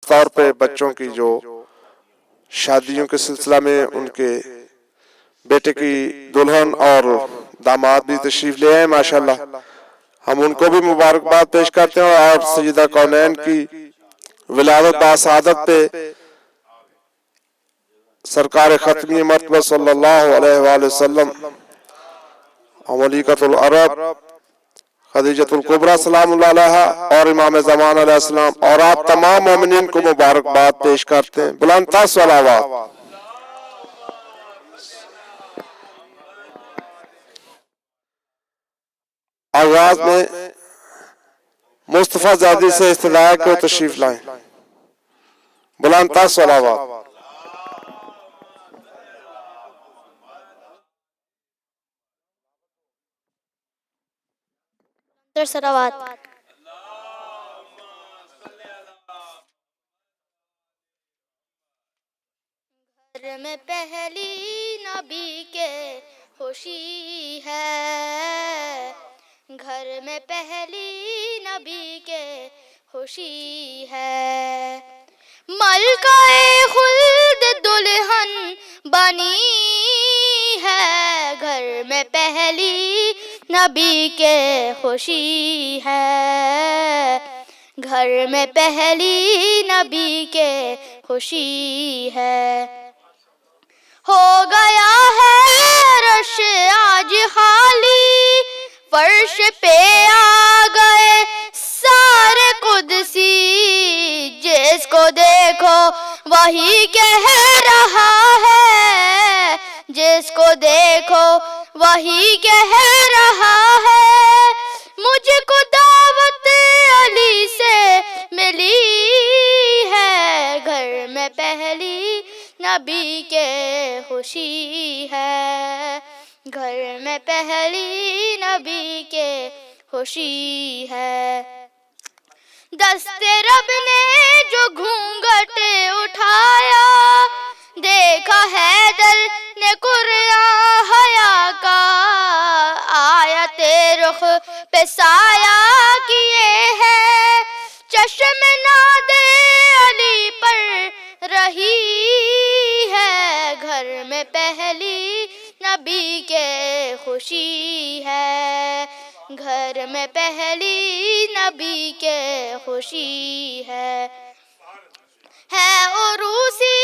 طور پہ بچوں کی جو شادیوں کے سلسلہ میں ان کے بیٹے کی دلہن اور داماد بھی تشریف لے آئے ماشاءاللہ، ہم ان کو بھی مبارکباد پیش کرتے ہیں اور سیدہ کونین کی ولادت باسعادت پہ سرکار ختمی مرتبہ صلی اللہ علیہ وآلہ وسلم اور ملکۃ العرب خدیجۃ الکبریٰ سلام اللہ علیہا اور امام زمان علیہ السلام اور آپ تمام مومنین کو مبارکباد پیش کرتے ہیں۔ بلند تر صلوات۔ آغاز میں مصطفیٰ زادی سے استدعا کو تشریف لائیں۔ بلند تر صلوات۔ صلوات۔ گھر میں پہلی نبی کے خوشی ہے، گھر میں پہلی نبی کے خوشی ہے، ملکہ خلد دلہن بنی ہے، گھر میں پہلی نبی کے خوشی ہے، گھر میں پہلی نبی کے خوشی ہے، ہو گیا ہے رش آج خالی، فرش پہ آ گئے سارے قدسی، جس کو دیکھو وہی کہہ رہا ہے، جس کو دیکھو وہی کہہ رہا ہے، مجھ کو دعوت علی سے ملی ہے، گھر میں پہلی نبی کے خوشی ہے، گھر میں پہلی نبی کے خوشی ہے، دست رب نے جو گھونگھٹ اٹھایا، دیکھا حیدر نے قرآن حیا کا، آیت رخ پہ سایہ کیے ہے، چشم ناد علی پر رہی ہے، گھر میں پہلی نبی کے خوشی ہے، گھر میں پہلی نبی کے خوشی ہے عروسی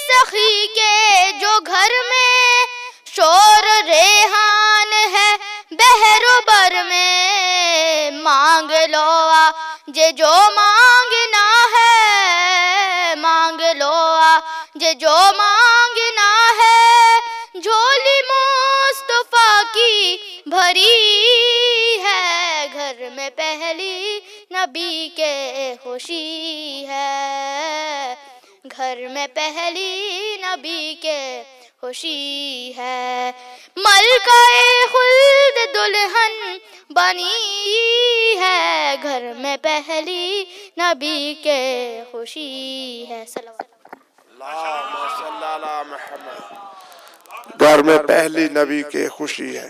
سخی کے جو گھر میں شور ریحان ہے بحر و بر میں، مانگ لو آج جو مانگنا ہے، مانگ لو آج جو مانگنا ہے، جھولی مصطفیٰ کی بھری ہے، گھر میں پہلی نبی کے خوشی ہے، گھر میں پہلی نبی کے خوشی ہے، ملکہ خلد دلہن بنی ہے، گھر میں پہلی نبی کے خوشی ہے، اللہم صلی علی محمد۔ گھر میں پہلی نبی کے خوشی ہے۔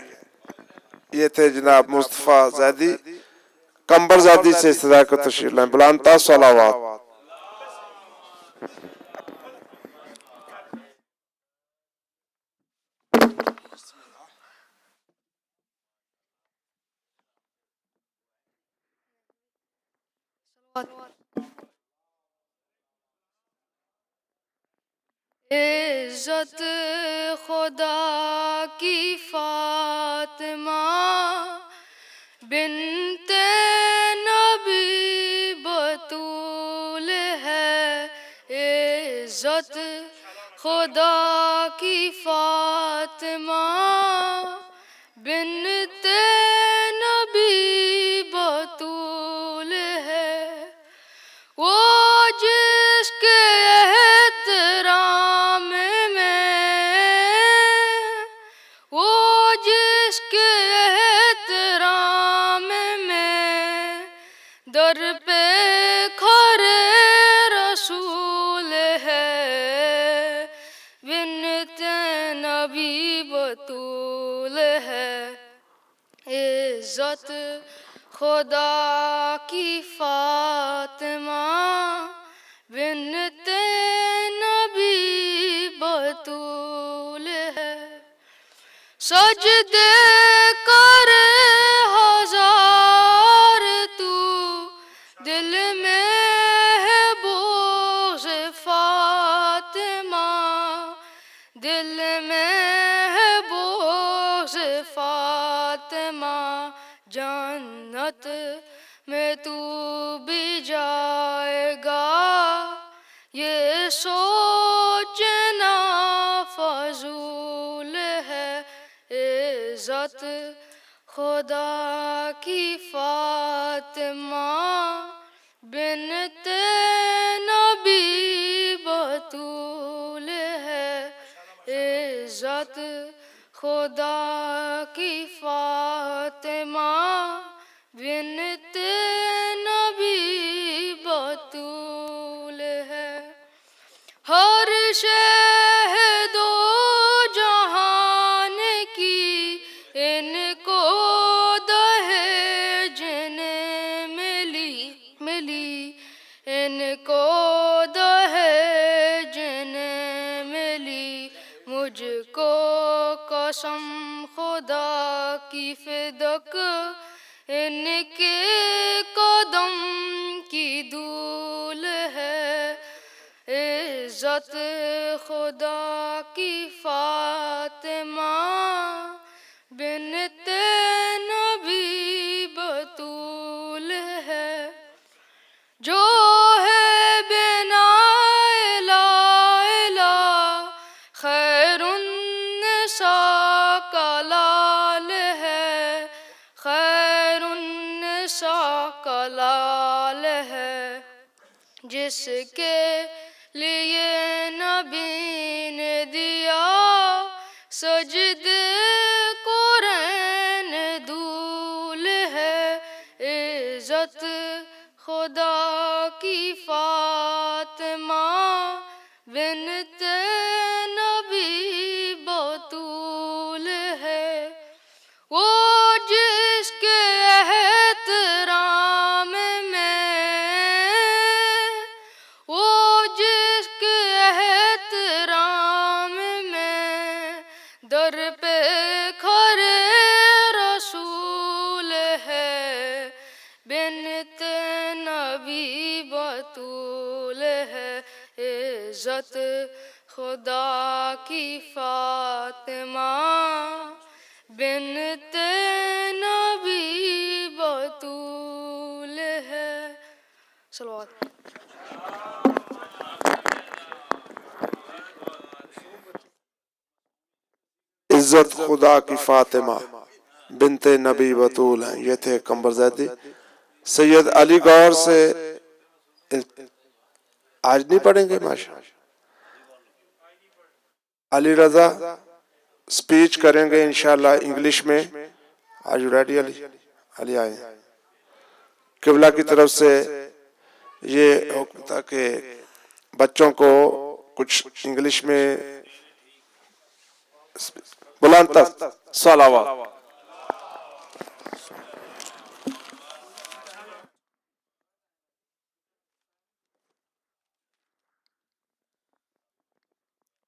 یہ تھے جناب مصطفیٰ زادی کمبر زادی سے استدعا کو تشریف لائیں۔ بلند تر صلوات۔ عزت خدا کی فاطمہ بنت نبی بطول ہے، عزت خدا کی فاطمہ بنت نبی بطول ہے، وہ جس کے احترام میں، وہ جس کے احترام میں در پہ کھڑے رسول ہے، بنت نبی بطول ہے، عزت خدا کی فاطمہ بنت سجدے کرے ہزار تو دل میں ہے بغض فاطمہ، دل میں ہے بغض فاطمہ، جنت میں تو بھی جائے گا یہ سوچنا فضول ہے، عزت خدا کی فاطمہ بنت نبی بطول ہے، عزت خدا کی فاطمہ بنت نبی بطول ہے۔ ہر شہد و جہان کی ان کو دہیج نے ملی، ان کو دہیج نے ملی، مجھ کو قسم خدا کی فدک ان کے قدم کی دھول ہے، عزت خدا کی فاطمہ بنت نبی بطول ہے۔ جو ہے بنا لا الہ خیر النساء کا لال ہے، خیر النساء کا لال ہے، جس کے لیے نبی نے دیا سجدے قرآن دھول ہے، عزت خدا کی فاطمہ بنت نبی بطول ہے۔ وہ جس کے احترام میں، وہ جس کے احترام میں در پہ کھڑے رسول ہے، بنت نبی بطول ہے، عزت خدا کی فاطمہ بنت نبی بطول ہے۔ صلوات۔ عزت خدا کی فاطمہ بنت نبی بطول ہیں، یہ تھے قمر زیدی۔ سید علی گور سے آج نہیں پڑھیں گے ماشاء علی رضا سپیچ کریں گے انشاءاللہ انگلش میں۔ آر یو ریڈی علی؟ علی آئے قبلہ کی طرف سے یہ حکم تھا کہ بچوں کو کچھ انگلش میں بلند تر صلوات۔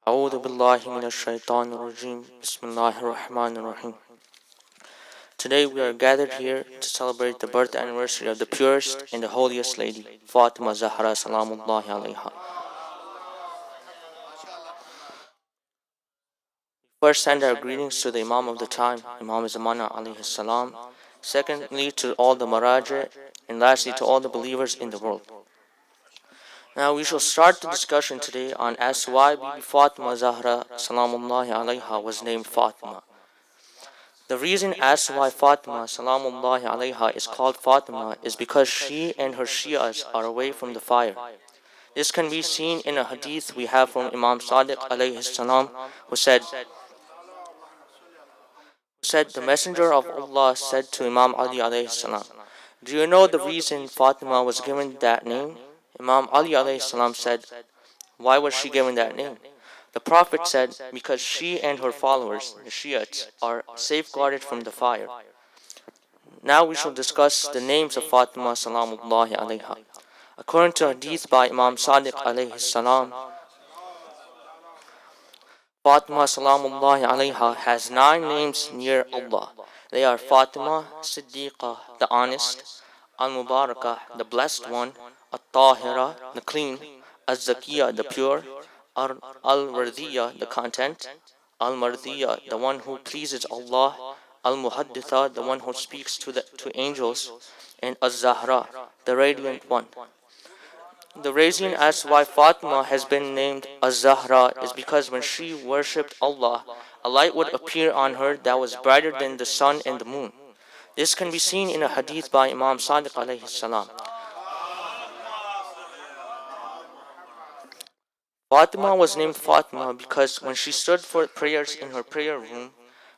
اعوذ باللہ من الشیطان الرجیم بسم اللہ الرحمن الرحیم. Today we are gathered here to celebrate the birth anniversary of the purest and the holiest lady, Fatima Zahra Salamullahi alayha. First, send our greetings to the Imam of the time, Imam Zamana alayhi salam. Secondly, to all the Maraja, and lastly, to all the believers in the world. Now, we shall start the discussion today on as to why Bibi Fatima Zahra Salamullahi alayha was named Fatima. The reason as to why Fatima Salamullahi alayha is called Fatima is because she and her Shias are away from the fire. This can be seen in a hadith we have from Imam Sadiq alayhi salam, who said, the Messenger of Allah said to Imam Ali alayhi salam, "Do you know the reason Fatima was given that name?" Imam Ali alayhi salam said, "Why was she given that name?" The Prophet said, "Because she and her followers, the Shiites, are safeguarded from the fire." Now we shall discuss the names of Fatima Salamullahi alayha. According to a hadith by Imam Sadiq alayhi salam, Fatima Salamullahi alayha has 9 names near Allah. They are Fatima, Siddiqa, the honest, Al-Mubarakah, the blessed one, At-Tahira, the clean, Az-Zakiyah, the pure, Al-Wardiyah, the content, Al-Mardiyah, the one who pleases Allah, Al-Muhadditha, the one who speaks to angels, and Az-Zahra, the radiant one. The reason as to why Fatima has been named Az-Zahra is because when she worshipped Allah, a light would appear on her that was brighter than the sun and the moon. This can be seen in a hadith by Imam Sadiq alayhi salam. Fatima was named Fatima because when she stood for prayers in her prayer room,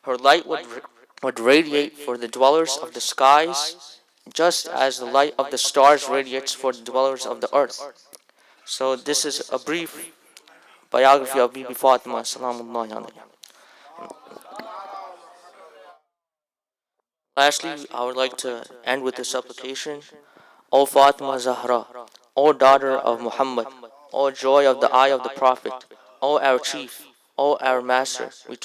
her light would radiate for the dwellers of the skies, just as the light of the stars radiates for the dwellers of the earth. So this is a brief biography of Bibi Fatima Salamullahi alayha. Lastly, I would like to end with a supplication. O Fatima Zahra, O daughter of Muhammad, O joy of the eye of the Prophet, O our chief, O our master, we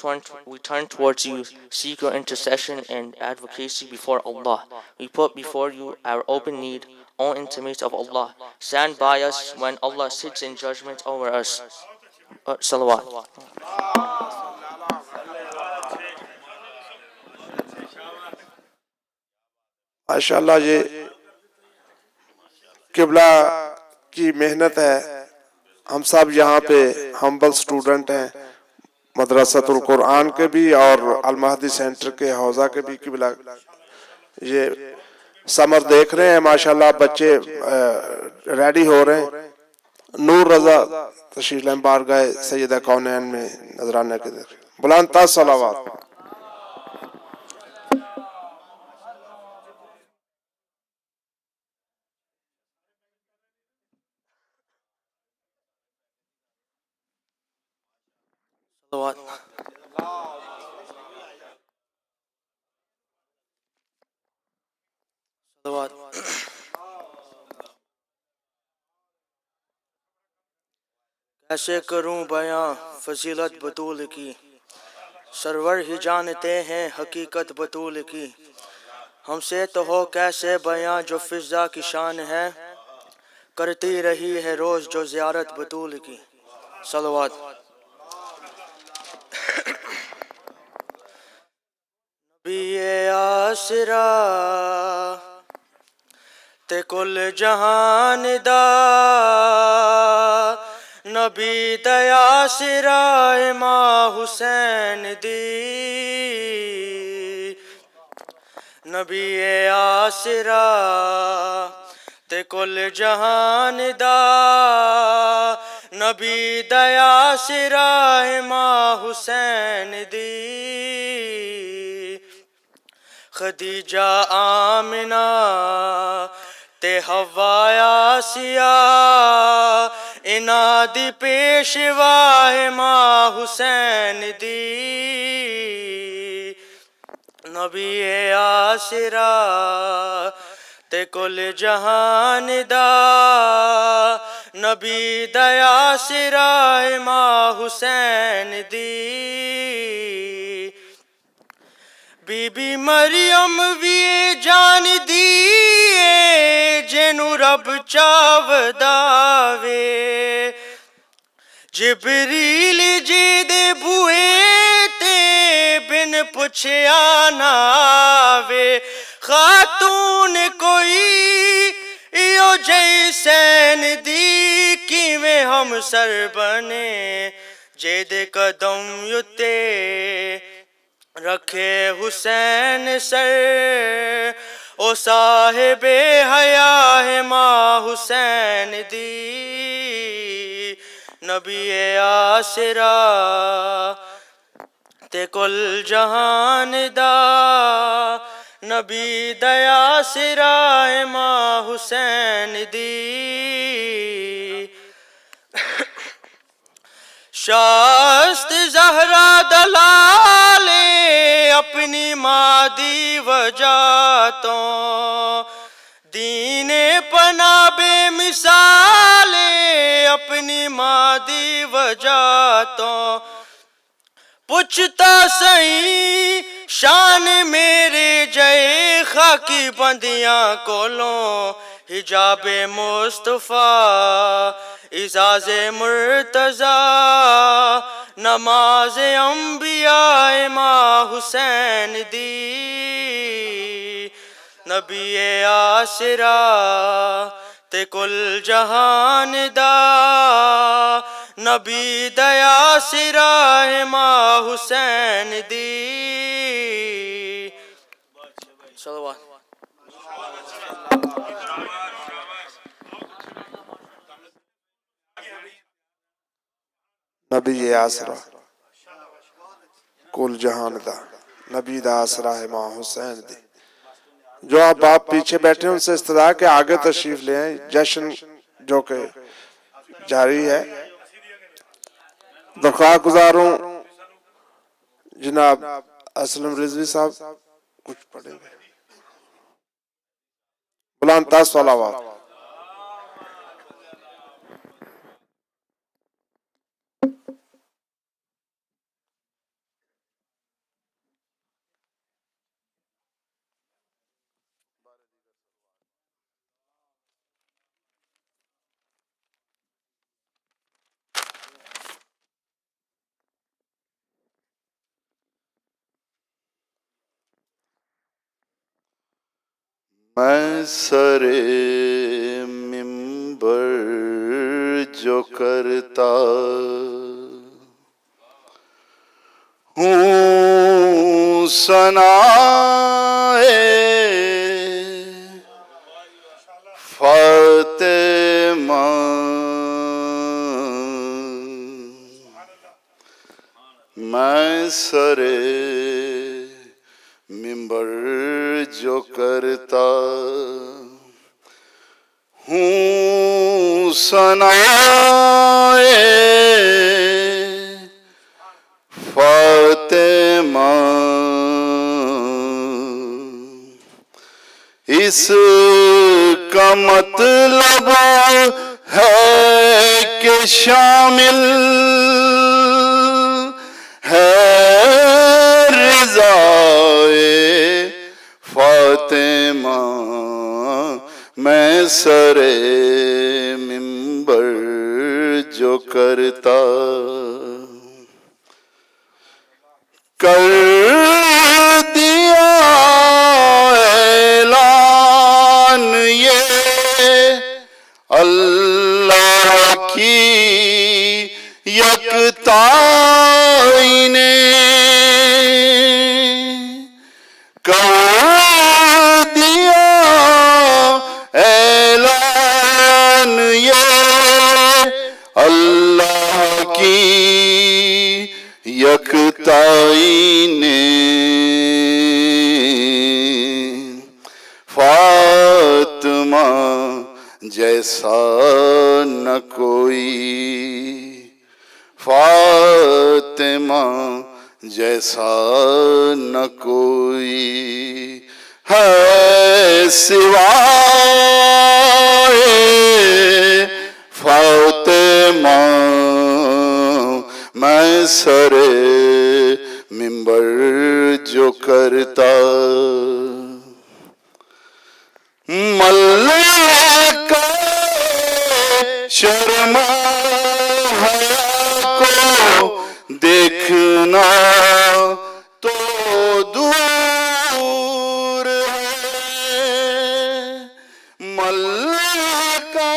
turn towards you, seek your intercession and advocacy before Allah. We put before you our open need, O intimates of Allah. Stand by us when Allah sits in judgment over us. Salawat. ماشاءاللہ یہ قبلہ کی محنت ہے. ہم سب یہاں پہ ہمبل student ہیں مدرسۃ القرآن کے بھی اور المہدی سینٹر کے حوزہ کے بھی. قبلہ یہ سمر دیکھ رہے ہیں ماشاءاللہ بچے ریڈی ہو رہے ہیں. نور رضا تشریف لائیں بارگاہ سیدہ کونین میں نذرانہ کے در. بلند تر صلوات. کیسے کروں بیاں فضیلت بطول کی، سرور ہی جانتے ہیں حقیقت بطول کی. ہم سے تو ہو کیسے بیاں جو فضا کی شان ہے، کرتی رہی ہے روز جو زیارت بطول کی. صلوات. نبی آسرا تے کل جہان دا، نبی دیا سرائے ماں حسین دی. نبی آسرا تے کل جہان دا، نبی دیا سرائے ماں حسین دی. خدیجہ آمنہ تے حوا آسیہ، انہاں دی پیشوا ماں حسین دی. نبی آسرا تے کل جہان دا، نبی دیا سرائے ماں حسین دی. بی بی مریم بھی جان دی جنوں رب چاودا وے، جبریل جی دے بوئے تے بن پچھیا نہ آوے. خاتون کوئی ایو جیسین دی، کیویں ہم سر بنے جے دے قدم یتے رکھے حسین سر. او صاحب حیا ہے ماں حسین دی. نبی آسرا تے کل جہان دا، نبی دیا سرائے ماں حسین دی. شاست زہرا دلالے اپنی ماں دی وجہ تو، دین پناہ بے مثالے اپنی ماں دی وجہ تو. پوچھتا سہی شان میرے جے خاکی بندیاں کولوں حجاب مصطفیٰ اعزاز مرتضی نماز انبیاء امام حسین دی نبی آسرا تے کل جہان دا نبی دیا سرا امام حسین دی صلوات نبی آسرا کل جہان دا نبی دا آسرا امام حسین دی. جو اب آپ پیچھے بیٹھے ہیں ان سے استدعا کہ آگے تشریف لے آئیں. جشن جو کہ جاری ہے. درخواست گزاروں جناب اسلم رضوی صاحب کچھ پڑھیں گے. بلند تاز صلوات. میں سر ممبر جو کرتا ہوں ثنائے فاطمہ میں سر ممبر جو کرتا ہوں ثنائے فاطمہ اس کا مطلب ہے کہ شامل ہے رضائے فاطمہ میں سر ممبر جو کرتا کر دیا اعلان یہ اللہ کی یکتائی نے کر دیا اعلان یہ اللہ کی یکتائی نے فاطمہ جیسا نہ کوئی فاطمہ جیسا نہ کوئی ہے سوائے فاطمہ میں سر ممبر جو کرتا ملکہ شرما حیا کو دیکھنا تو دور ہے ملکہ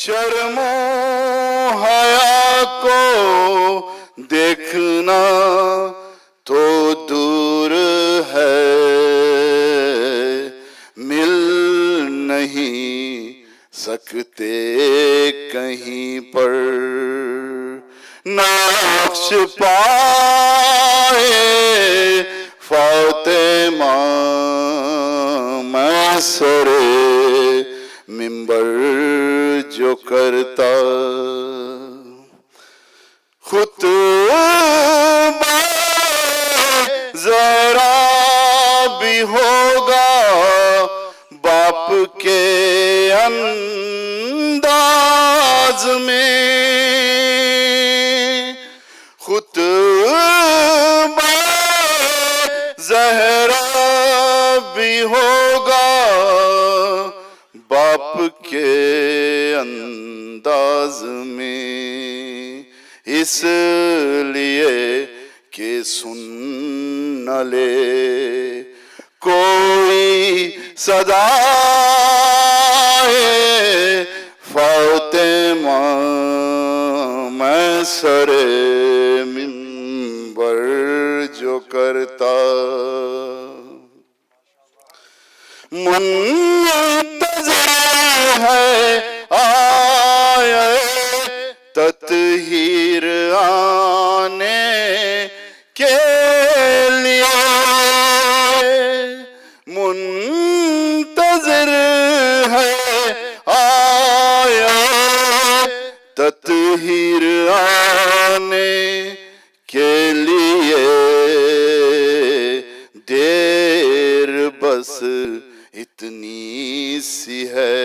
شرم و حیا کو دیکھنا تو دور ہے مل نہیں سکتے کہیں پر نقش پائے فاطمہ میں سر ممبر جو کرتا خطبہ ذرا بھی ہوگا باپ کے انداز میں خطبہ انداز میں، اس لیے کہ سن نہ لے کوئی صدائے فاطمہ، میں سر منبر جو کرتا منتظر ہے آئے تطہیر آنے کے لیے، منتظر ہے آئے تطہیر آنے کے لیے، دیر بس اتنی سی ہے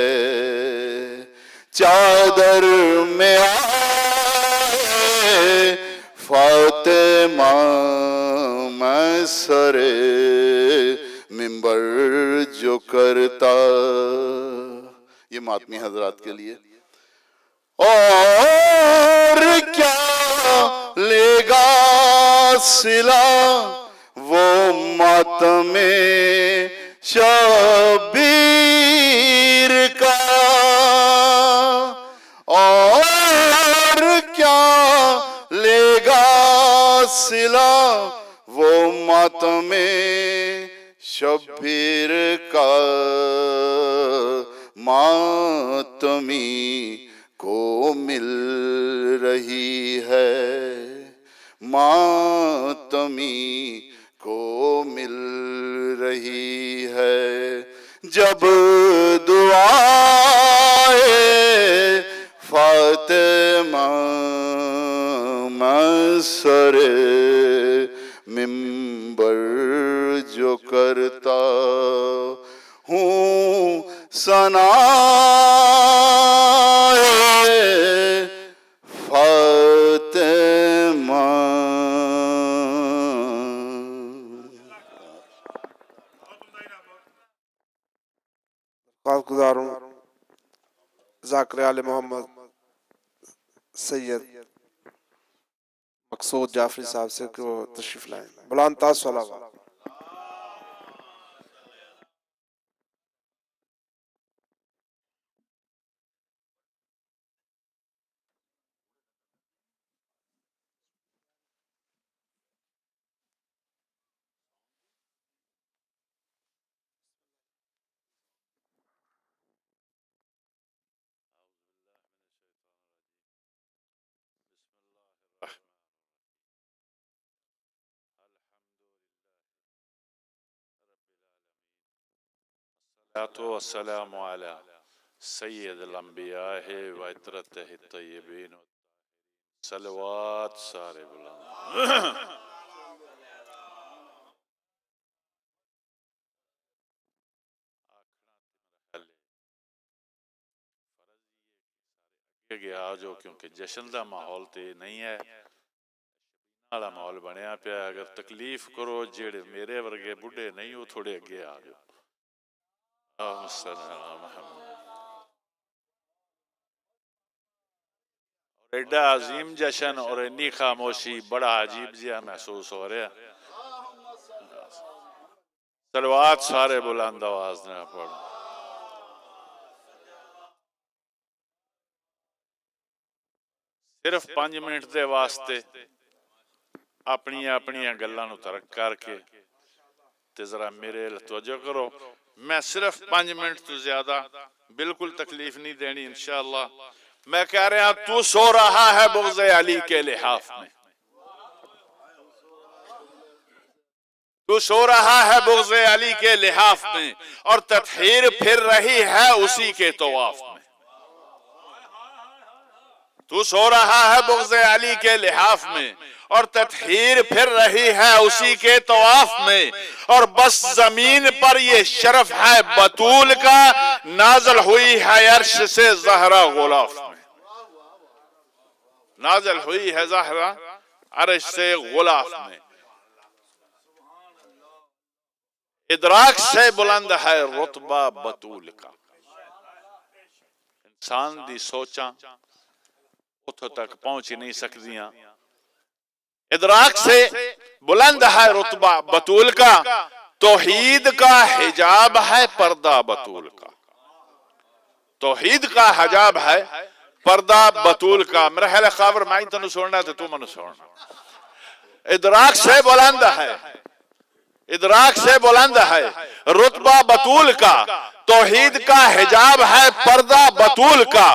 چادر میں آئے فاطمہ، میں سر منبر جو کرتا. یہ ماتمی حضرات کے لیے. اور کیا لے گا صلہ وہ ماتم شبیر کا، اور کیا لے گا صلہ وہ ماتم شبیر کا، ماتمی کو مل رہی ہے، ماتمی کو مل رہی ہے، جب دعائے فاطمہ میں سر منبر جو کرتا ہوں ثنائے فاطمہ. گزار ہوں ذاکر آل محمد سید مقصود جعفری صاحب سے کہ وہ تشریف لائیں. بلند تاج صلوات. والسلام على سید الانبیاء و عطرتہ الطیبین، صلوات سارے بلند. گیا جو کیونکہ جشن دا ماحول تے نہیں ہے، والا ماحول بنیا پیا. اگر تکلیف کرو جیڑے میرے ورگے بڈھے نہیں ہو تھوڑے اگے آ جاؤ. اللہم صلی علی محمد. اور ایڈا عظیم جشن اور انی خاموشی بڑا عجیب جہا محسوس ہو رہا. صلوات سارے بلند آواز نہ پڑھ. صرف 5 منٹ دے واسطے اپنی گلاں نو ترک کر کے تے ذرا میرے توجہ کرو. میں صرف 5 منٹ تو زیادہ بالکل تکلیف نہیں دینی انشاءاللہ. میں کہہ رہا تو سو رہا ہے بغض علی کے لحاف میں، تو سو رہا ہے بغض علی کے لحاف میں، اور تطہیر پھر رہی ہے اسی کے طواف میں. تو سو رہا ہے بغض علی کے لحاف میں، اور تطہیر پھر رہی ہے اسی کے طواف میں. اور بس زمین پر یہ شرف ہے بطول کا، نازل ہوئی ہے عرش سے زہرا غلاف میں. نازل ہوئی ہے زہرا عرش سے غلاف میں. ادراک سے بلند ہے رتبہ بطول کا. انسان دی سوچاں اتھوں تک پہنچ نہیں سکتیاں. ادراک سے بلند ہے رتبہ بطول کا، توحید کا حجاب ہے پردہ بطول کا. توحید کا حجاب ہے پردہ بطول کا. میرا خیال ہے خاور میں تنو سننا تو تو منو سننا. ادراک سے بلند ہے، ادراک سے بلند ہے رتبہ بطول کا، توحید کا حجاب ہے پردہ بطول کا.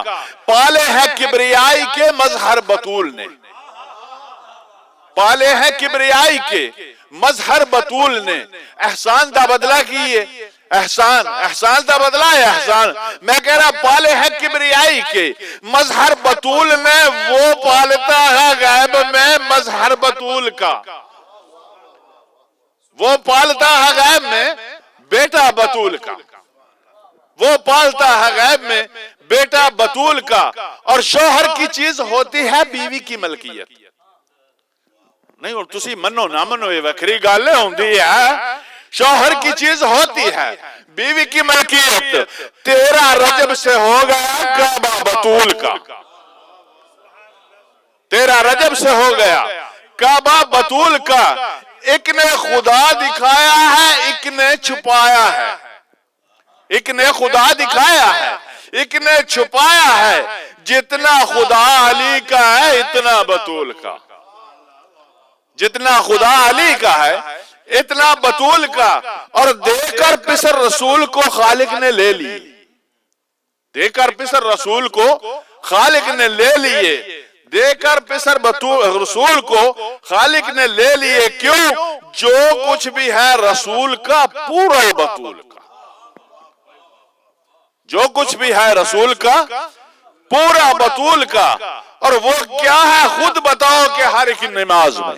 پالے ہیں کبریائی کے مظہر بطول نے، پالے ہیں کبریائی کے مظہر بطول نے. احسان دا بدلہ کیے، احسان دا بدلہ ہے احسان. میں کہہ رہا پالے ہیں کبریائی کے مظہر بطول میں، وہ پالتا ہے غیب میں مظہر بطول کا. وہ پالتا ہے غیب میں بیٹا بطول کا، وہ پالتا ہے غیب میں بیٹا بطول کا. اور شوہر کی چیز ہوتی ہے بیوی کی ملکیت. نہیں اور تسی منو نہ منو یہ وکری گالے ہوندی ہے. شوہر کی چیز ہوتی ہے بیوی کی ملکیت. 13 رجب سے ہو گیا کعبہ بطول کا، 13 رجب سے ہو گیا کعبہ بطول کا. ایک نے خدا دکھایا ہے، ایک نے چھپایا ہے. ایک نے خدا دکھایا ہے، ایک نے چھپایا ہے. جتنا خدا علی کا ہے اتنا بطول کا، جتنا خدا علی کا ہے اتنا بطول کا. اور دے کر پسر رسول کو خالق نے لے لی، دے کر پسر رسول کو خالق نے لے لیے. دے کر پسر رسول کو خالق نے لے لیے. کیوں؟ جو کچھ بھی ہے رسول کا پورا بطول کا، جو کچھ بھی ہے رسول کا پورا بطول کا. اور وہ کیا ہے خود بتاؤ کہ ہر ایک نماز میں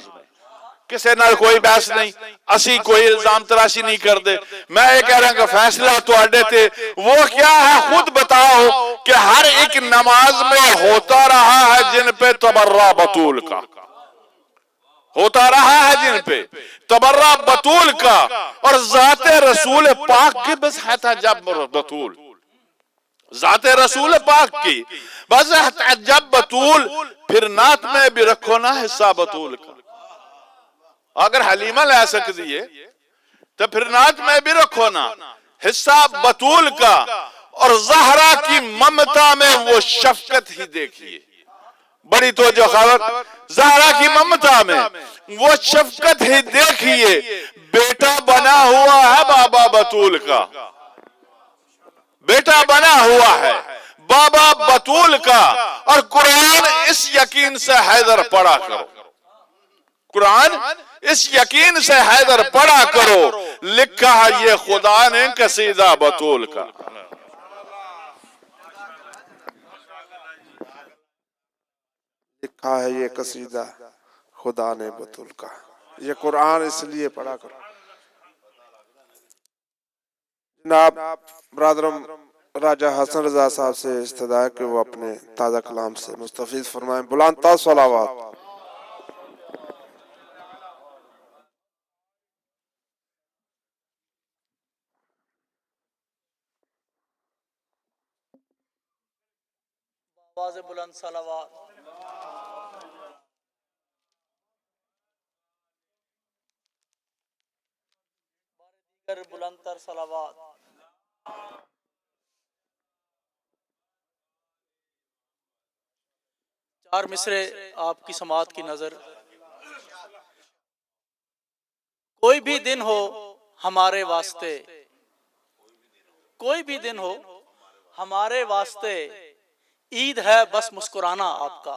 کسے نہ کوئی بحث نہیں، اسی کوئی الزام تراشی نہیں کر دے. میں یہ کہہ رہا ہوں کہ فیصلہ تو اڈے تھے. وہ کیا ہے خود بتاؤ کہ ہر ایک نماز میں ہوتا رہا ہے جن پہ تبرہ بطول کا، ہوتا رہا ہے جن پہ تبرہ بطول کا. اور ذات رسول پاک کی بس ہے جب بطول، ذات رسول پاک کی بس ہے جب بطول. پھر نعت میں بھی رکھو نا حصہ بطول کا. اگر حلیمہ لے سکتی ہے تو پھر نعت میں بھی رکھو نا حصہ بطول کا. اور زہرا کی ممتا میں وہ شفقت ہی دیکھیے. بڑی توجہ خبر، زہرا کی ممتا میں وہ شفقت ہی دیکھیے. بیٹا بنا ہوا ہے بابا بطول کا، بیٹا بنا ہوا ہے بابا بطول کا. اور قرآن اس یقین سے حیدر پڑھا کرو، قرآن اس یقین سے حیدر پڑھا کرو. لکھا ہے یہ خدا نے قصیدہ بطول کا. لکھا ہے یہ قصیدہ خدا نے بطول کا. یہ قرآن اس لیے پڑھا کرو. جناب برادرم راجہ حسن رضا صاحب سے استدعا ہے کہ وہ اپنے تازہ کلام سے مستفیض فرمائیں. بلند تا صلوات. آواز بلند صلوات. دیگر بلند تر صلوات. چار مصرے آپ کی سماعت کی نظر. کوئی بھی دن ہو ہمارے واسطے، کوئی بھی دن ہو ہمارے واسطے، عید ہے بس مسکرانا آپ کا.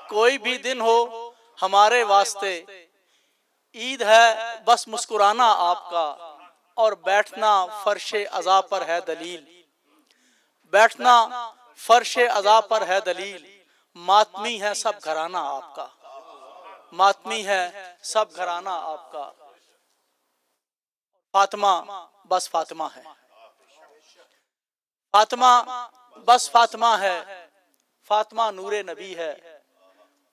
کوئی بھی دن ہو ہمارے واسطے، عید ہے بس مسکرانا آپ کا. اور بیٹھنا فرش عزا پر ہے دلیل، بیٹھنا فرش عزا پر ہے دلیل. ماتمی ہے سب گھرانہ آپ کا، ماتمی ہے سب گھرانہ آپ کا. فاطمہ بس فاطمہ ہے، فاطمہ بس فاطمہ ہے. فاطمہ نور نبی ہے،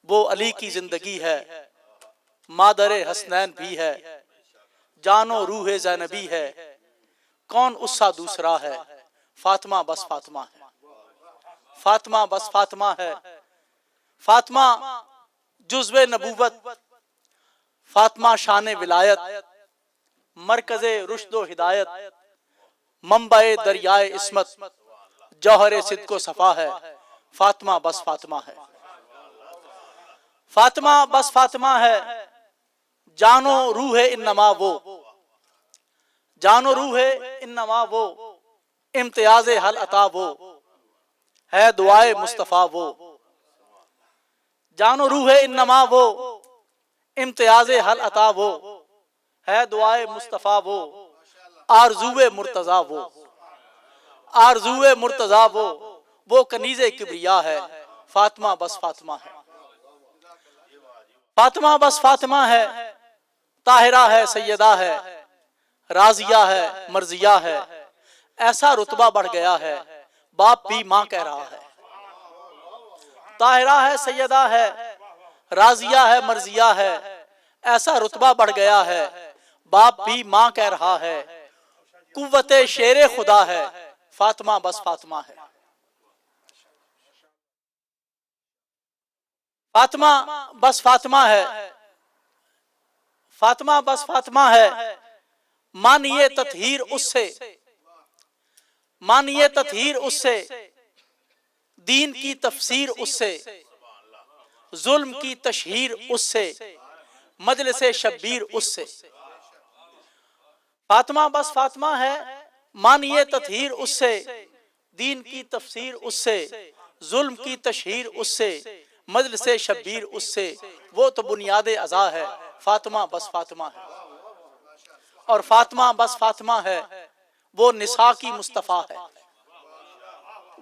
وہ علی کی زندگی ہے. مادر حسنین بھی ہے، جان و روح زینبی ہے. کون اس سا دوسرا ہے، فاطمہ بس فاطمہ ہے. فاطمہ بس فاطمہ ہے، فاطمہ جزو نبوت، فاطمہ شان ولایت، مرکز رشد و ہدایت، منبع دریائے عصمت، جوہر صدق و صفا ہے، فاطمہ بس فاطمہ ہے، فاطمہ بس فاطمہ ہے، جانو روح انما وہ، جانو روح انما وہ، امتیاز حل عطا وہ، ہے دعائے مصطفیٰ وہ، جانو روح انما وہ، امتیاز حل عطا وہ، ہے دعائے مصطفیٰ وہ، آرزو مرتضیٰ وہ، آرزو مرتضیٰ وہ کنیز کبریا ہے، فاطمہ بس فاطمہ ہے، فاطمہ بس فاطمہ ہے، طاہرہ ہے، سیدہ ہے، راضیہ ہے، مرضیہ ہے، ایسا رتبہ بڑھ گیا ہے باپ بھی ماں کہہ رہا ہے، طاہرہ ہے، سیدہ ہے، راضیہ ہے، مرضیہ ہے، ایسا رتبہ بڑھ گیا ہے باپ بھی ماں کہہ رہا ہے، قوت شیر خدا ہے، فاطمہ بس فاطمہ ہے، فاطمہ بس فاطمہ ہے، فاطمہ بس فاطمہ ہے، مانیے تطہیر اس سے، مانیے تطہیر اس سے، دین کی تفسیر اس سے، ظلم کی تشہیر اس سے، مجلس شبیر اس سے، فاطمہ بس فاطمہ ہے، مانیے تطہیر اس سے، دین کی تفسیر اس سے، ظلم کی تشہیر اس سے، مجلس شبیر اس سے، وہ تو بنیاد عزا ہے، فاطمہ بس فاطمہ ہے، اور فاطمہ بس فاطمہ ہے، وہ نساء کی مصطفیٰ ہے،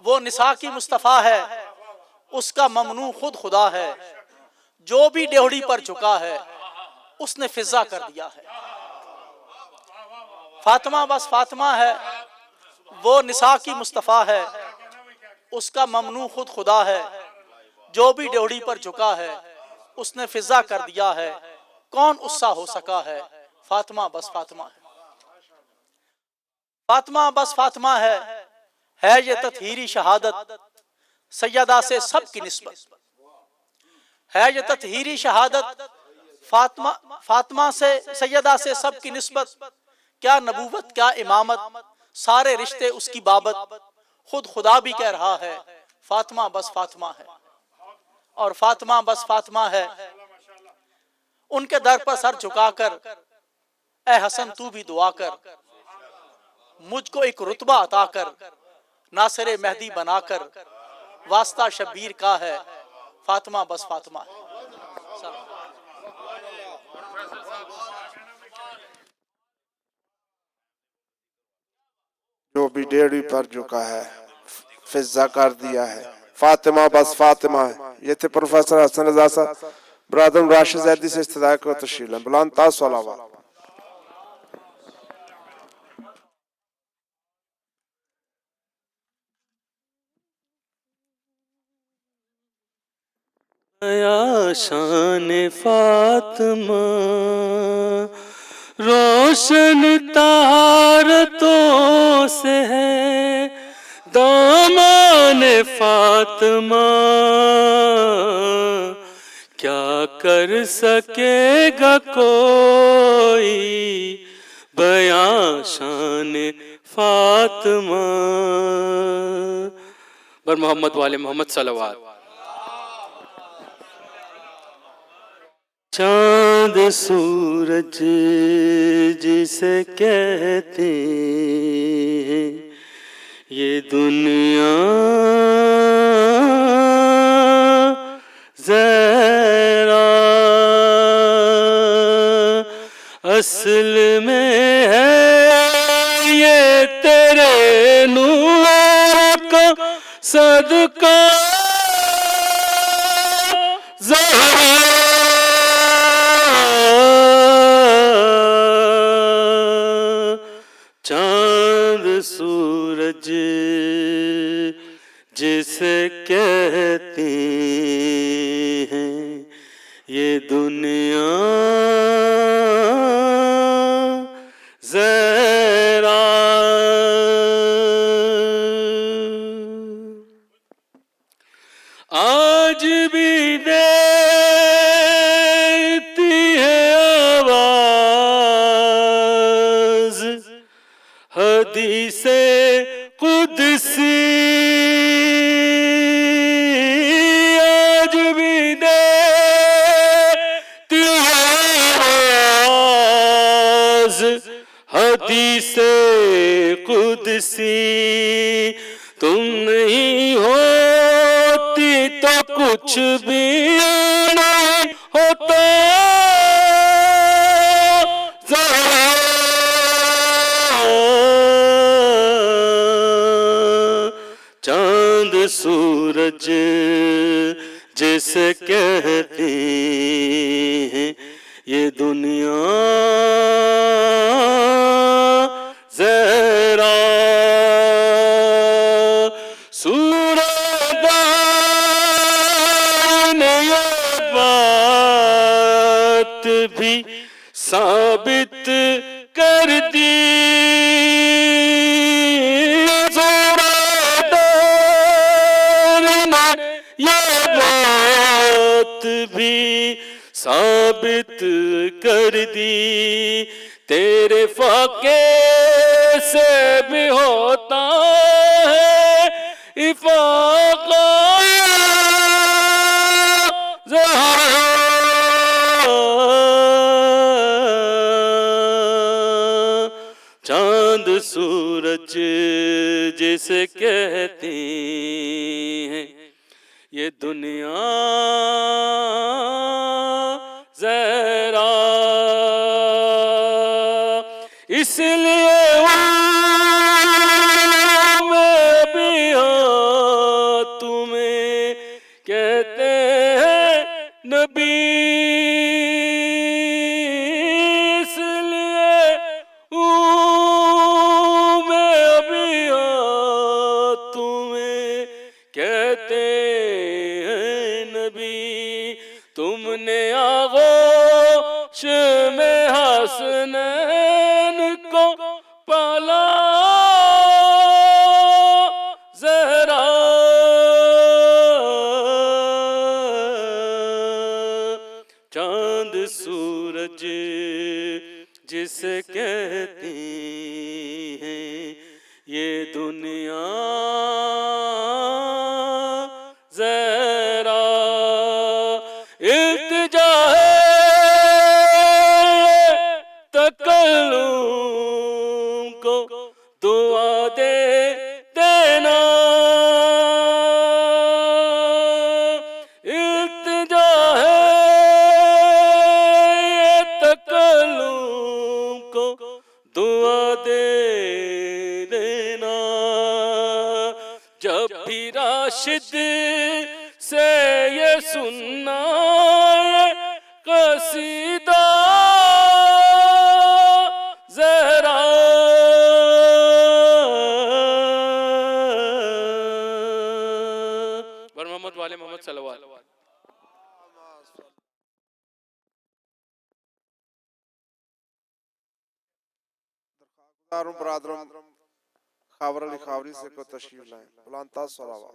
وہ نساء کی مصطفیٰ ہے، اس کا ممنوع خود خدا ہے، جو بھی ڈیوڑی پر جھکا ہے اس نے فضا کر دیا ہے، فاطمہ بس فاطمہ ہے، وہ نساء کی مصطفیٰ ہے، اس کا ممنوع خود خدا ہے، جو بھی ڈیوڑی پر جھکا ہے اس نے فضا کر دیا ہے، کون اس سا ہو سکا ہے، فاطمہ بس فاطمہ ہے، فاطمہ بس فاطمہ ہے یہ تطہیری شہادت، سیدہ سے سب کی نسبت، ہے یہ تطہیری شہادت، فاطمہ سے سیدہ سے سب کی نسبت، کیا نبوت کیا امامت، سارے رشتے اس کی بابت، خود خدا بھی کہہ رہا ہے، فاطمہ بس فاطمہ ہے، اور فاطمہ بس فاطمہ ہے، ان کے در پر سر جھکا کر اے حسن تو بھی دعا کر، مجھ کو ایک رتبہ عطا کر، ناصر مہدی بنا کر، واسطہ شبیر کا ہے، فاطمہ بس فاطمہ ہے، جو بھی ڈیڑھی پر جھکا ہے فضا کر دیا ہے، فاطمہ بس فاطمہ ہے۔ یہ تھے پروفیسر حسن رضا صاحب، برادر راشد زیدی سے استدعاء کو تشریف لیں، بلند تاج صلوات۔ یا شان فاطمہ روشن طہارتوں سے ہے دامان فاطمہ، کیا کر سکے گا کوئی بیاں شان فاطمہ، بر محمد والے محمد صلوات۔ چاند سورج جسے کہتے ہیں یہ دنیا ذرا اصل میں ہے یہ تیرے نور کا صدقہ زہرا، چاند سورج جسے کہتے ہیں یہ دنیا ذرا آج بھی دیتی ہے آواز حدیث قدسی، آج بھی دیتی ہے آواز حدیث قدسی، تم نہیں ہوتی تو کچھ بھی نہیں ہوتا، چاند سورج جسے کہتے ہیں یہ دنیا زہرا، سورجدان نے یہ بات بھی ثابت کر دی، یہ بات بھی ثابت کر دی، تیرے فاقے سے بھی ہوتا ہے افاقہ، چاند سورج جسے کہتی ہیں یہ دنیا زہرا، اس لیے میں بھی تمہیں کہتے ہیں نبی، اس لیے میں بھی تمہیں کہتے ہیں نبی، تم نے آغوش میں حسنین کو پالا زہرا، چاند سورج جسے کہتی ہیں یہ دنیا زہرا، التجا ہے تکلم کو دعا دے دینا، التجا ہے تکلم کو دعا دے دینا، جب بھی راشد سے یہ سننا یہ قصیدہ زہرا، بر محمد والے محمد صلوات، برادروں خاور علی خاوری سے کو تشریف لائیں، بلانتا صلوات۔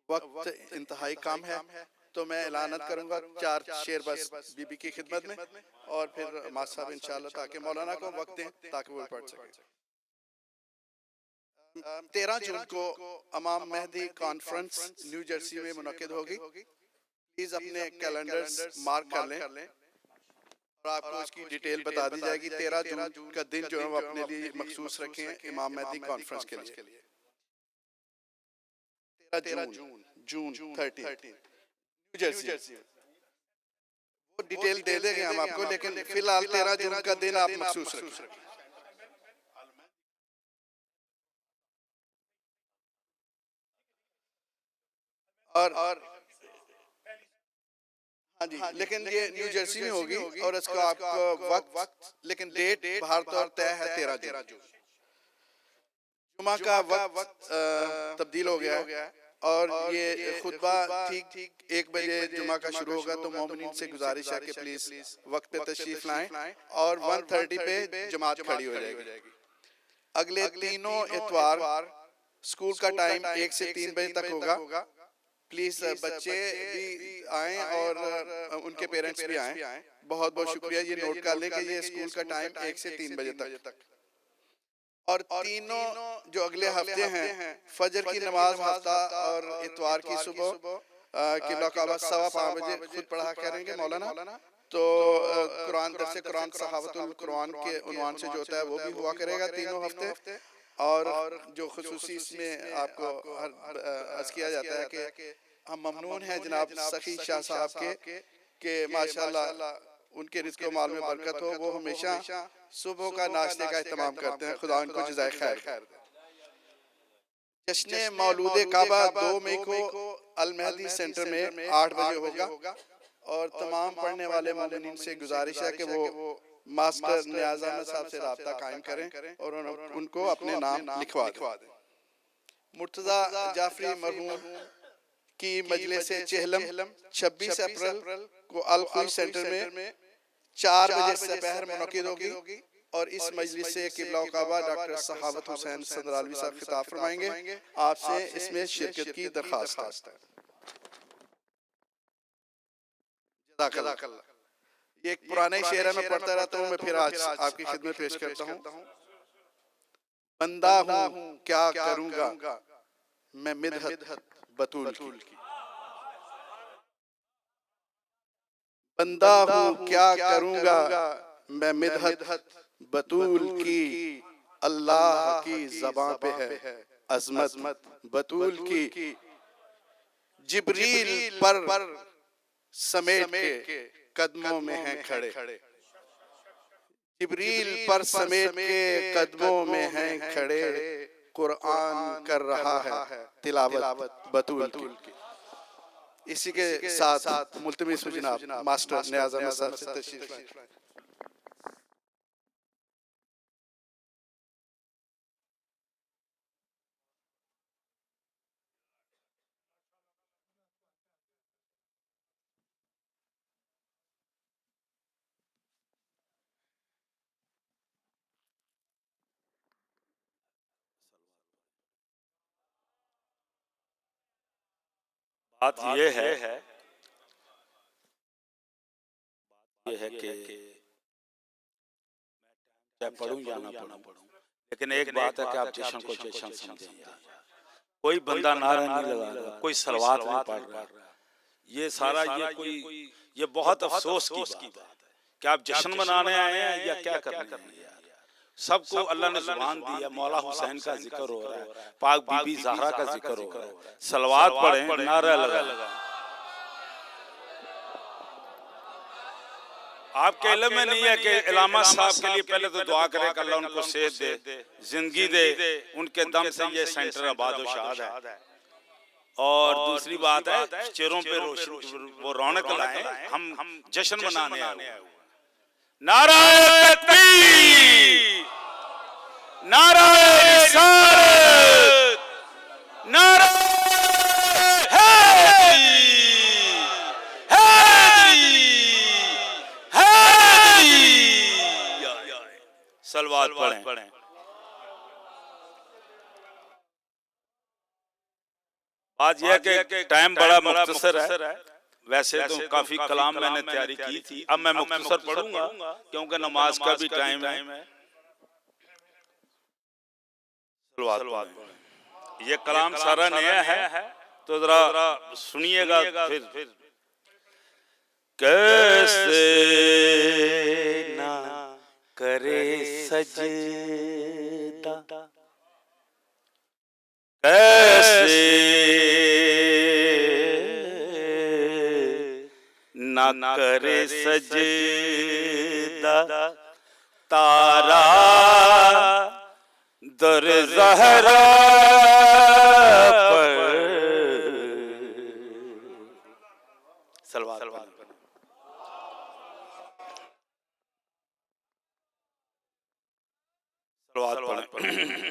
وقت انتہائی کام ہے تو میں اعلانت کروں گا 4 شعر بس بی بی کی خدمت میں، اور پھر ماس صاحب انشاءاللہ تاکہ مولانا کو وقت دیں تاکہ وہ پڑھ سکیں۔ 13 جون کو امام مہدی کانفرنس نیو جرسی میں منعقد ہوگی، پلیز اپنے کیلنڈرز مارک کر لیں، اور آپ کو اس کی ڈیٹیل بتا دی جائے گی۔ 13 جون کا دن جو ہے وہ اپنے لیے مخصوص رکھیں امام مہدی کانفرنس کے لیے۔ 13 جون 30 نیو جرسی، وہ ڈیٹیل دے دیں گے ہم آپ کو، لیکن فی الحال 13 جون کا دن آپ مخصوص رکھیں۔ اور ہاں جی، لیکن یہ نیو جرسی میں ہوگی، اور اس کا آپ کو وقت لیکن ڈیٹ باہر طور طے ہے 13 جون۔ جمعہ کا وقت تبدیل ہو گیا ہے اور یہ خطبہ ٹھیک 1 بجے جمعہ کا شروع ہوگا، تو مومنین سے گزارش ہے کہ پلیز وقت پہ تشریف لائیں اور 1:30 پہ جماعت کھڑی ہو جائے گی۔ اگلے تینوں اتوار اسکول کا ٹائم 1 سے 3 بجے تک ہوگا، پلیز بچے بھی آئیں اور ان کے پیرنٹس بھی آئیں۔ بہت بہت شکریہ، یہ نوٹ کر لیں کہ یہ اسکول کا ٹائم 1 سے 3 بجے تک۔ اور تینوں جو اگلے ہفتے ہیں، فجر کی نماز ہفتہ اور اتوار کی صبح قبلہ کعبہ 5:15 بجے خود پڑھا کریں گے مولانا، تو قرآن درس قرآن صحابۃ القرآن کے عنوان سے جو ہوتا ہے وہ بھی ہوا کرے گا تینوں ہفتے۔ اور جو خصوصی اس میں آپ کو عرض کیا جاتا ہے کہ ہم ممنون ہیں جناب سخی شاہ صاحب کے کہ ماشاءاللہ ان کے رزق و مال میں برکت ہو، وہ ہمیشہ صبح کا ناشتے کا اہتمام کرتے ہیں، خدا ان کو جزائے خیر دے۔ جشن مولود کعبہ 2 مئی کو المہدی سینٹر میں 8 بجے ہوگا، اور تمام پڑھنے والے مومنین سے گزارش ہے کہ وہ ماسٹر نیاز احمد صاحب سے رابطہ قائم کریں اور ان کو اپنے نام لکھوا دیں۔ مرتضی جعفری مرحوم کی مجلس چہلم 26 اپریل کو الخوئی سینٹر میں 4 بجے سپہر منعقد ہوگی، اور اس مجلس سے قبلہ و کعبہ ڈاکٹر صحابت حسین صدرالوی صاحب خطاب فرمائیں گے۔ آپ سے اس میں شرکت کی درخواست ہے۔ جزاک اللہ۔ یہ ایک پرانا شعر ہے، میں پڑھتا رہتا ہوں، میں پھر آج آپ کی خدمت پیش کرتا ہوں۔ بندہ ہوں کیا کروں گا میں مدحت بطول کی، بندہ ہوں کیا کروں گا میں مدحت بطول کی، اللہ کی زباں پہ ہے عظمت بطول کی، جبریل پر سمیٹ کے قدموں میں ہیں کھڑے، جبریل پر سمیٹ کے قدموں میں ہیں کھڑے، قرآن کر رہا ہے تلاوت بطول کی۔ اسی کے ساتھ ملتمس جناب ماسٹر نیاز احمد صاحب سے تشریف لائیں۔ بات یہ ہے کہ چاہے پڑھوں یا نہ پڑھوں، لیکن ایک بات ہے کہ آپ جشن کو جشن سمجھیں گے۔ کوئی بندہ نعرہ نہیں لگا رہا، کوئی صلوات نہیں پڑھ رہا، یہ سارا یہ بہت افسوس کی بات ہے کہ آپ جشن منانے آئے ہیں یا کیا کرنے ہیں۔ سب کو اللہ نے زبان دی ہے، مولا حسین کا ذکر ہو رہا ہے، پاک بی بی زہرا کا ذکر ہو رہا ہے، صلوات پڑھیں، نعرہ لگائیں۔ آپ کے علم میں نہیں ہے کہ علامہ صاحب کے لیے پہلے تو دعا کرے کہ اللہ ان کو صحت دے، زندگی دے، ان کے دم سے یہ سینٹر آباد و شاد ہے۔ اور دوسری بات ہے چہروں پہ وہ رونق لائیں، ہم جشن منانے آئے ہوئے۔ نعرہ تکبیر، نعرہ رسالت، نعرہ حیدری، حیدری، حیدری۔ صلوات پڑھیں۔ بات یہ ہے کہ ٹائم بڑا مختصر ہے، ویسے تو کافی کلام میں نے تیاری کی تھی، اب میں مختصر پڑھوں گا کیونکہ نماز کا بھی ٹائم ہے۔ یہ کلام سارا نیا ہے تو ذرا سنیے گا پھر۔ کیسے نہ کرے سجدہ، کیسے نہ کرے سجدہ تارا در زہرا پر۔ صلوات پڑھیں۔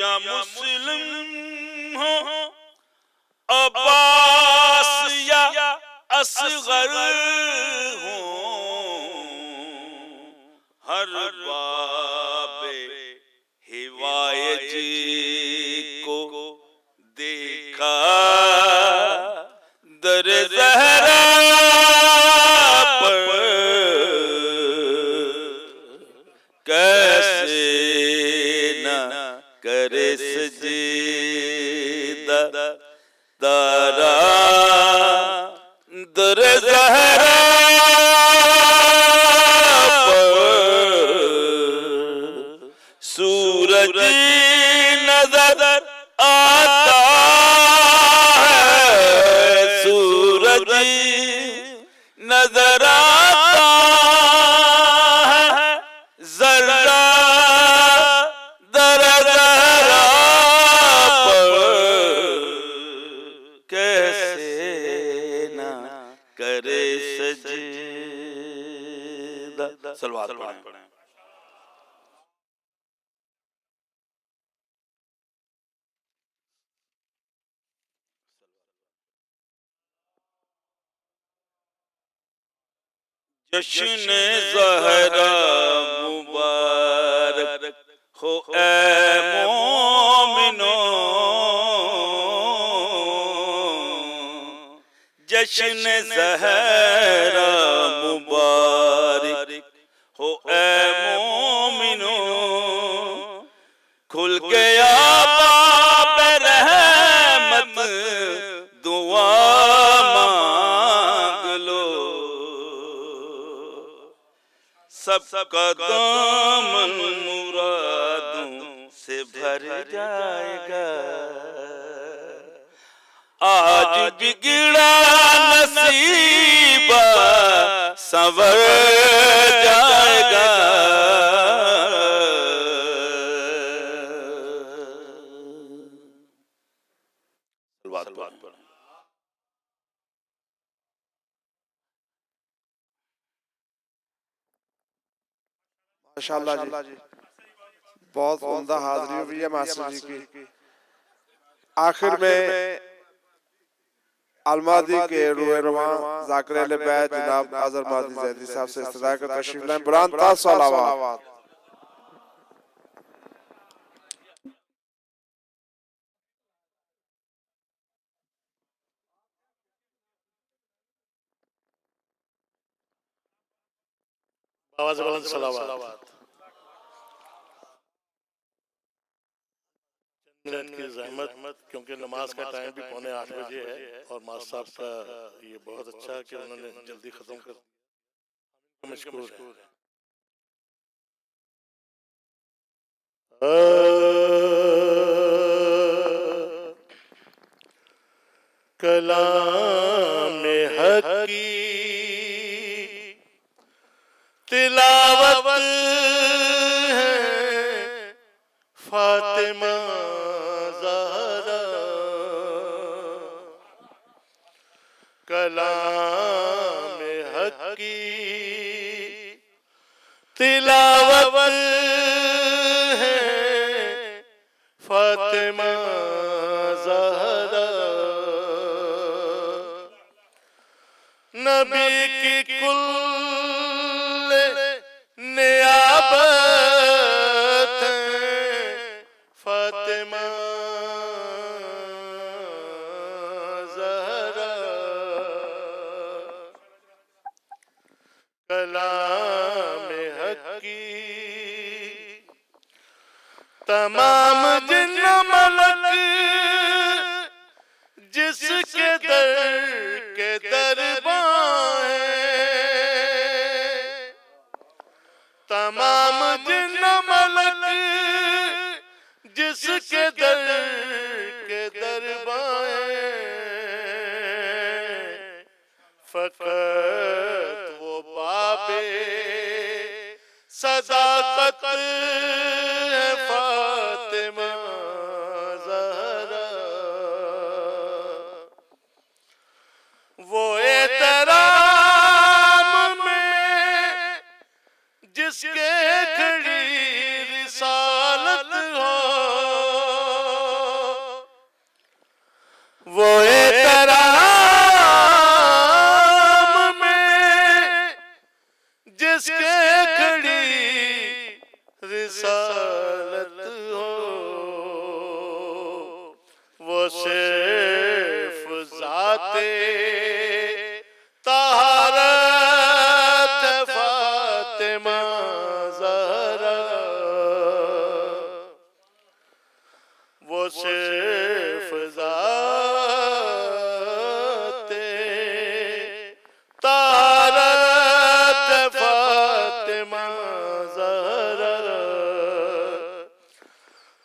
یا مسلم ہو عباس یا اصغر ہوں ہر باب حوائج کو دیکھا در زہرا پر کیسے نہ کرے سجدہ تارا در زہرا پر سورج نظر آتا ہے سورج نظر آتا ہے ذرہ در ذرہ پر کیسے نہ کرے سجدہ صلوات پڑھیں جشن زہرا مبارک ہو اے مومنو جشن زہرا مبارک ہو اے مومنو کھل گیا باب رحمت دعا مانگ لو سب کا دامن مرادوں سے بھر جائے گا آج بگڑا نصیبہ سنور جائے گا ماشاءاللہ جی بہت عمدہ حاضری ہوئی ہے ماسٹر جی کی آخر میں المادی کے روح رواں ذاکر اہل بیت جناب آذر مہدی زیدی صاحب سے استدعا کر تشریف لائیں بلند تر صلوات آواز بلند صلوات منٹ کی زحمت کیونکہ نماز کا ٹائم بھی 7:45 بجے ہے اور ماسٹر صاحب کا یہ بہت اچھا کہ انہوں نے جلدی ختم کر دیا مشکور ہے کلام حق کی تلاوت ہے فاطمہ زہرا کلام حق کی تلاوت ہے فاطمہ زہرا نبی کی کل نیابت ہے فاطمہ زہرا کلام حق کی تمام جن ملک جس کے درباں ہیں تمام جن ملک جس کے درباں ہیں فقط وہ باب صداقت ہے فاطمہ زہرا وہ احترام میں جس کے کھڑی رسالت ہو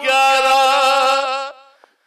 11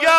11